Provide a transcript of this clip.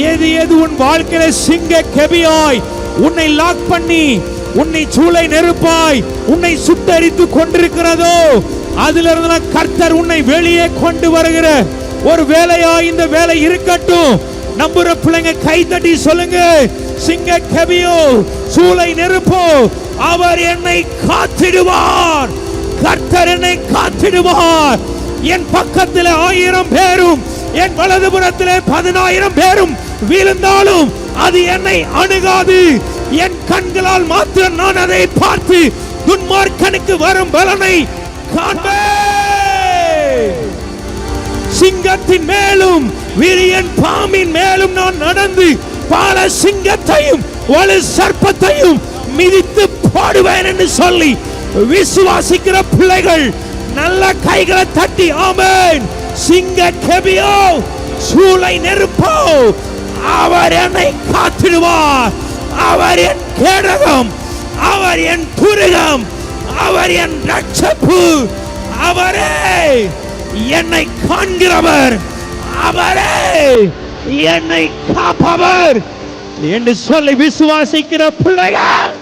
எது எது உன் வாழ்க்கையில சிங்க கெபியாய் உன்னை லாக் பண்ணி உன்னை சூளை நெருப்பாய் உன்னை சுட்டரித்து கொண்டிருக்கிறதோ அதிலிருந்து கர்த்தர் உன்னை வெளியே கொண்டு வருகிற ஒரு வேலையா இந்த வேலை இருக்கட்டும். நம்புற பிள்ளைங்க கை தட்டி சொல்லுங்க, சிங்க கெபியோ சூளை நெருப்போ அவர் என்னை காத்திடுவார். கர்த்தர் என்னை காத்திடுவார். என் பக்கத்தில் 1000 பேரும் என் வலதுபுறத்திலே 10000 பேரும் விழுந்தாலும் அது என்னை அணுகாது. என் கண்களால் மாத்திரம் நான் அதை பார்த்து துன்மார்க்கனுக்கு வரும் பலனை காண்பேன். சிங்கத்தின் மேலும் விரியன் பாம்பின் மேலும் நான் நடந்து பல சிங்கத்தையும் வலு சர்ப்பத்தையும் மிதித்து போடுவேன் என்று சொல்லி விசுவாசிக்கிற பிள்ளைகள் நல்ல கைகளை தட்டி ஆமென். சிங்க கெபியோ சூளை நெருப்போ அவர் என்னை காத்திடுவார். அவர் என் கேடகம், அவர் என் துருகம், அவர் என் ரட்சப்பு, அவரே என்னை காண்கிறவர், அவரே என்னை காப்பவர் என்று சொல்லி விசுவாசிக்கிற பிள்ளைகள்